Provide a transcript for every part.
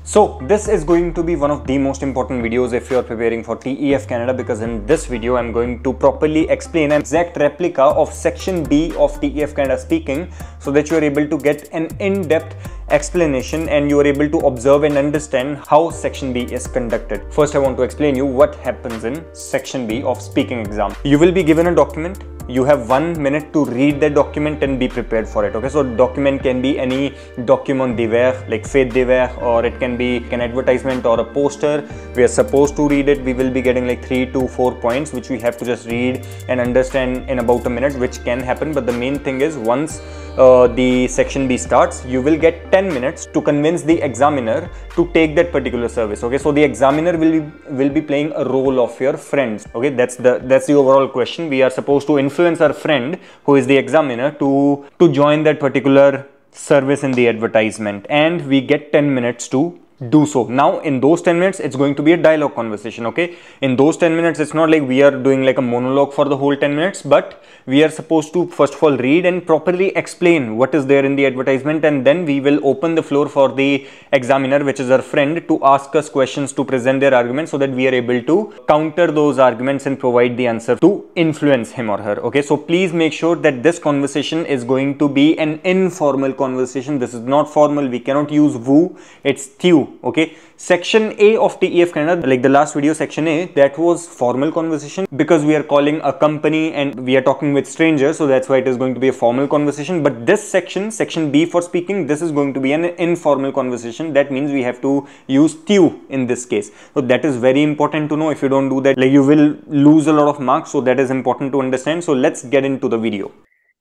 So this is going to be one of the most important videos if you are preparing for TEF Canada, because in this video I'm going to properly explain an exact replica of section B of TEF Canada speaking, so that you are able to get an in-depth explanation and you are able to observe and understand how section B is conducted. First I want to explain you what happens in section B of speaking exam. You will be given a document. You have 1 minute to read the document and be prepared for it. Okay, so document can be any document divers like fait divers, or it can be an advertisement or a poster. We are supposed to read it. We will be getting like 3 to 4 points which we have to just read and understand in about a minute, which can happen. But the main thing is, once the section B starts, you will get 10 minutes to convince the examiner to take that particular service. Okay, so the examiner will be playing a role of your friends. Okay, that's the overall question. We are supposed to influence our friend, who is the examiner, to join that particular service in the advertisement, and we get 10 minutes to do so. Now in those 10 minutes it's going to be a dialogue conversation. Okay, in those 10 minutes it's not like we are doing like a monologue for the whole 10 minutes, but we are supposed to first of all read and properly explain what is there in the advertisement, and then we will open the floor for the examiner, which is our friend, to ask us questions, to present their arguments, so that we are able to counter those arguments and provide the answer to influence him or her. Okay, so please make sure that this conversation is going to be an informal conversation. This is not formal. We cannot use vous, it's tu. Okay, section A of TEF Canada, like the last video, section A, that was formal conversation, because we are calling a company and we are talking with strangers, so that's why it is going to be a formal conversation. But this section B for speaking, this is going to be an informal conversation. That means we have to use tu in this case. So that is very important to know. If you don't do that, like, you will lose a lot of marks. So that is important to understand. So let's get into the video.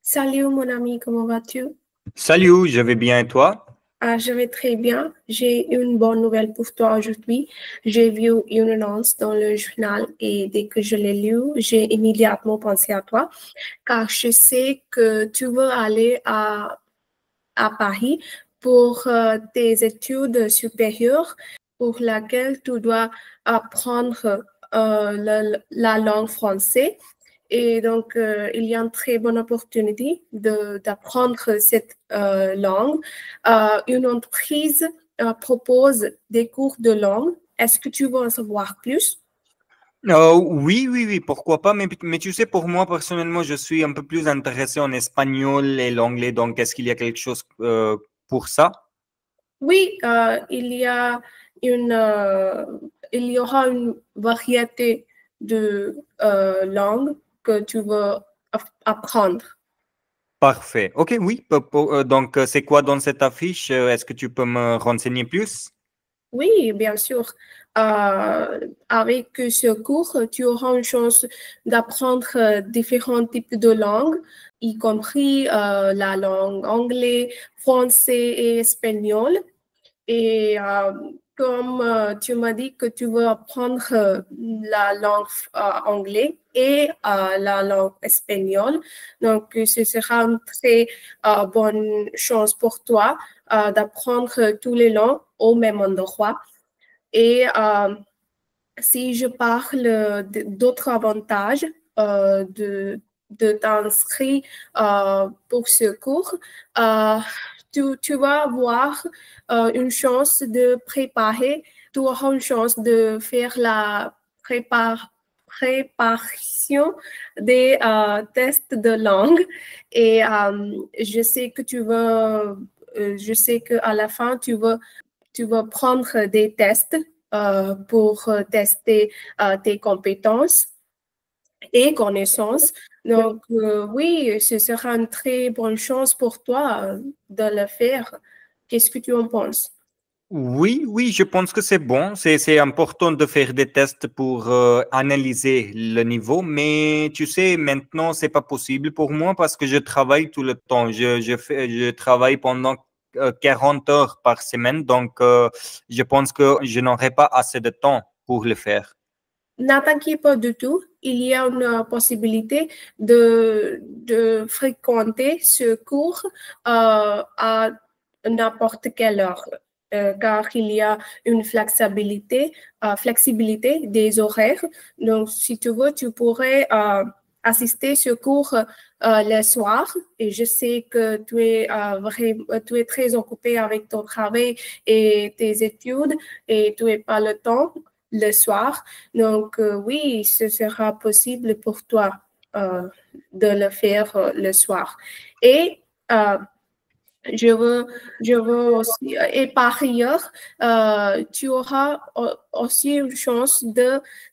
Salut mon ami, comment vas-tu? Salut, je vais bien et toi? Je vais très bien. J'ai une bonne nouvelle pour toi aujourd'hui. J'ai vu une annonce dans le journal et dès que je l'ai lu, j'ai immédiatement pensé à toi, car je sais que tu veux aller à Paris pour tes études supérieures, pour laquelle tu dois apprendre la langue française. Et donc, il y a une très bonne opportunité d'apprendre cette langue. Une entreprise propose des cours de langue. Est-ce que tu veux en savoir plus? Oui, pourquoi pas, mais tu sais, pour moi, personnellement, je suis un peu plus intéressé en espagnol et l'anglais, donc est-ce qu'il y a quelque chose pour ça? Oui, il y aura une variété de langues que tu veux apprendre. Parfait. Ok, oui. Donc, c'est quoi dans cette affiche? Est-ce que tu peux me renseigner plus? Oui, bien sûr. Avec ce cours, tu auras une chance d'apprendre différents types de langues, y compris la langue anglais, français et espagnol. Et comme tu m'as dit que tu veux apprendre la langue anglaise et la langue espagnole, donc ce sera une très bonne chance pour toi d'apprendre tous les langues au même endroit. Et si je parle d'autres avantages de t'inscrire pour ce cours, tu vas avoir une chance de préparer, tu auras une chance de faire la préparation des tests de langue. Et je sais que je sais qu'à la fin, tu veux prendre des tests pour tester tes compétences et connaissances. Donc, oui, ce sera une très bonne chance pour toi de le faire. Qu'est-ce que tu en penses? Oui, je pense que c'est bon. C'est important de faire des tests pour analyser le niveau, mais tu sais, maintenant, c'est pas possible pour moi parce que je travaille tout le temps. Je travaille pendant 40 heures par semaine, donc je pense que je n'aurai pas assez de temps pour le faire. Ne t'inquiète pas du tout. Il y a une possibilité de fréquenter ce cours à n'importe quelle heure. Car il y a une flexibilité des horaires. Donc, si tu veux, tu pourrais assister ce cours le soir et je sais que tu es très occupé avec ton travail et tes études et tu n'as pas le temps le soir. Donc, oui, ce sera possible pour toi de le faire le soir. Et je veux aussi, et par ailleurs, tu auras aussi une chance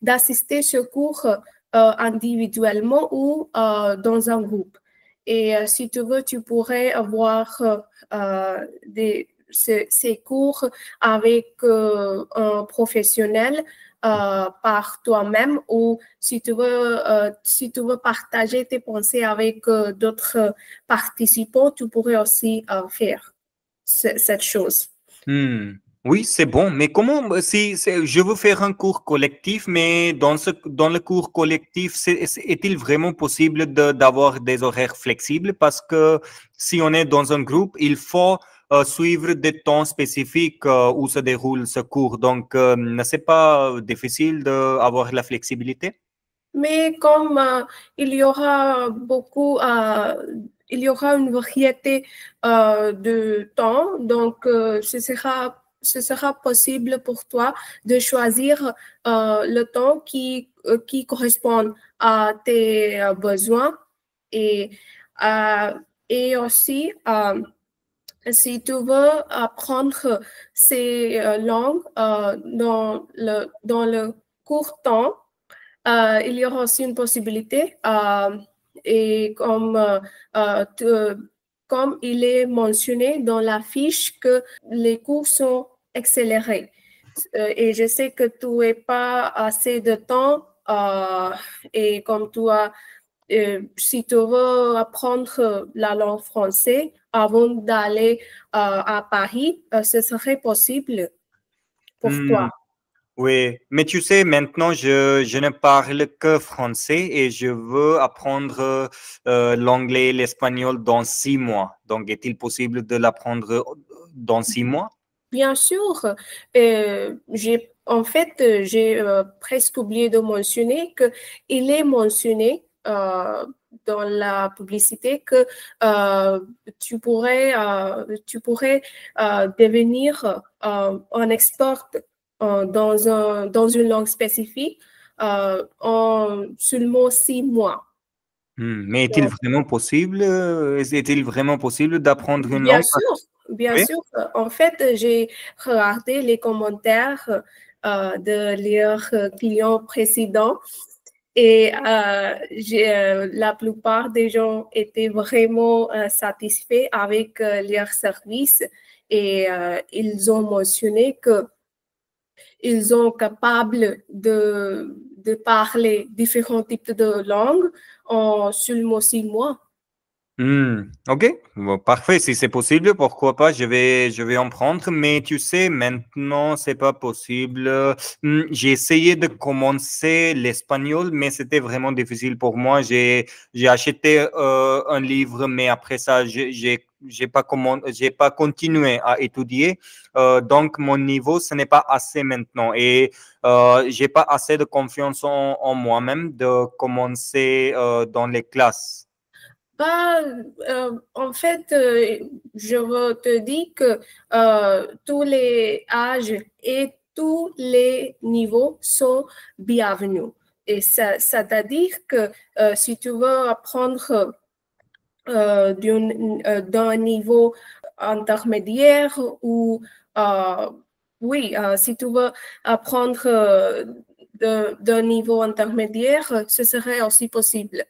d'assister ce cours individuellement ou dans un groupe. Et si tu veux, tu pourrais avoir ces cours avec un professionnel par toi-même ou si tu veux partager tes pensées avec d'autres participants, tu pourrais aussi faire cette chose. Oui, c'est bon, mais comment si je veux faire un cours collectif, mais dans le cours collectif, est-il vraiment possible d'avoir des horaires flexibles? Parce que si on est dans un groupe, il faut suivre des temps spécifiques où se déroule ce cours. Donc, n'est-ce pas difficile d'avoir la flexibilité? Mais comme il y aura il y aura une variété de temps, donc ce sera possible pour toi de choisir le temps qui correspond à tes besoins et, euh, et aussi si tu veux apprendre ces langues dans le court temps, il y aura aussi une possibilité et comme il est mentionné dans la fiche que les cours sont accélérés. Et je sais que tu n'as pas assez de temps et comme si tu veux apprendre la langue française avant d'aller à Paris, ce serait possible pour toi. Oui, mais tu sais, maintenant, je ne parle que français et je veux apprendre l'anglais et l'espagnol dans 6 mois. Donc, est-il possible de l'apprendre dans 6 mois? Bien sûr, j'ai presque oublié de mentionner qu'il est mentionné dans la publicité que tu pourrais devenir un expert dans une langue spécifique en seulement 6 mois. Mais est-il vraiment possible, est-il vraiment possible d'apprendre une Bien langue? sûr, bien Oui. sûr. En fait, j'ai regardé les commentaires de leurs clients précédents et la plupart des gens étaient vraiment satisfaits avec leur service et ils ont mentionné qu'ils sont capables de parler différents types de langues en seulement 6 mois. Ok, bon, parfait. Si c'est possible, pourquoi pas, je vais en prendre. Mais tu sais, maintenant, c'est pas possible. J'ai essayé de commencer l'espagnol, mais c'était vraiment difficile pour moi. J'ai acheté un livre, mais après ça, j'ai pas continué à étudier. Donc, mon niveau, ce n'est pas assez maintenant. Et j'ai pas assez de confiance en moi-même de commencer dans les classes. Bah, en fait, je veux te dire que tous les âges et tous les niveaux sont bienvenus. Et c'est-à-dire que si tu veux apprendre d'un niveau intermédiaire ou, euh, oui, si tu veux apprendre d'un niveau intermédiaire, ce serait aussi possible.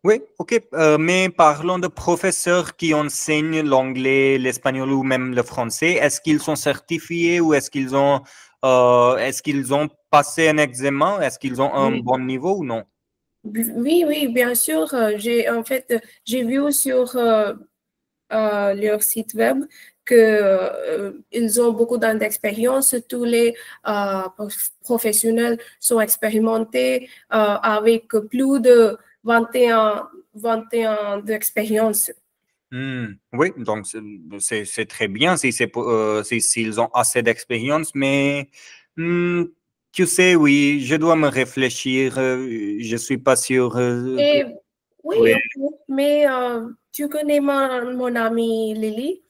Oui, ok. Mais parlons de professeurs qui enseignent l'anglais, l'espagnol ou même le français. Est-ce qu'ils sont certifiés ou est-ce qu'ils ont passé un examen? Est-ce qu'ils ont un Oui. bon niveau ou non? Oui, oui, bien sûr. J'ai vu sur leur site web que ils ont beaucoup d'expérience. Tous les professionnels sont expérimentés avec plus de 21 d'expérience. Oui, donc c'est très bien si s'ils ont assez d'expérience, mais Tu sais, oui, je dois me réfléchir. Je suis pas sûr. Et oui, Oui, ok. Mais tu connais mon amie Lily?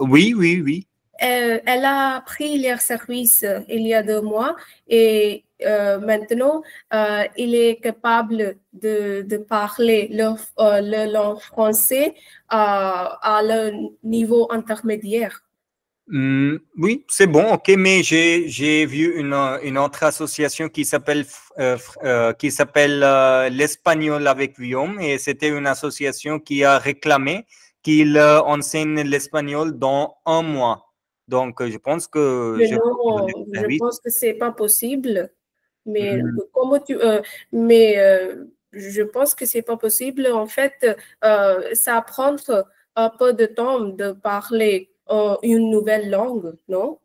oui, oui, oui. Elle a pris leur service il y a 2 mois et maintenant, il est capable de parler le langue français à le niveau intermédiaire. Oui, c'est bon, ok, mais j'ai vu une autre association qui s'appelle l'Espagnol avec Guillaume, et c'était une association qui a réclamé qu'il enseigne l'espagnol dans un mois. Donc, je pense que Mais je vais prendre non, le je service. pense que c'est pas possible. Mais Hmm. comment mais je pense que c'est pas possible. En fait, ça prend un peu de temps de parler une nouvelle langue, non?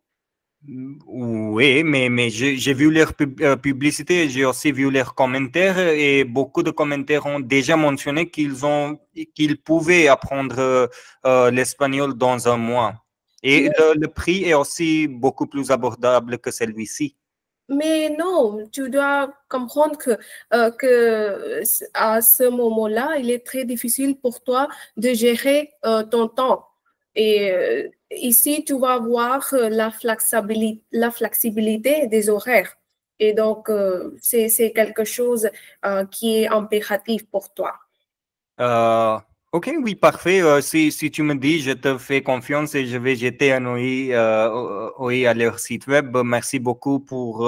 Oui, mais j'ai vu leur publicité, j'ai aussi vu leurs commentaires, et beaucoup de commentaires ont déjà mentionné qu'ils pouvaient apprendre l'espagnol dans un mois. Et le prix est aussi beaucoup plus abordable que celui-ci. Mais non, tu dois comprendre que à ce moment-là, il est très difficile pour toi de gérer ton temps. Et ici, tu vas voir la flexibilité des horaires. Et donc, c'est quelque chose qui est impératif pour toi. Euh, ok, oui, parfait. Si tu me dis, je te fais confiance et je vais jeter un œil à leur site web. Merci beaucoup pour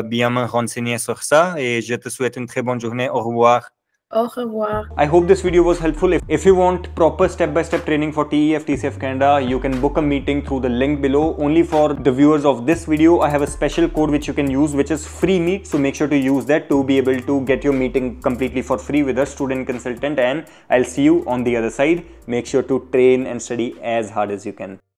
bien me renseigner sur ça, et je te souhaite une très bonne journée. Au revoir. Au revoir. I hope this video was helpful. If you want proper step-by-step training for TEF TCF Canada, you can book a meeting through the link below. Only for the viewers of this video, I have a special code which you can use, which is FreeMeet. So make sure to use that to be able to get your meeting completely for free with a student consultant, and I'll see you on the other side. Make sure to train and study as hard as you can.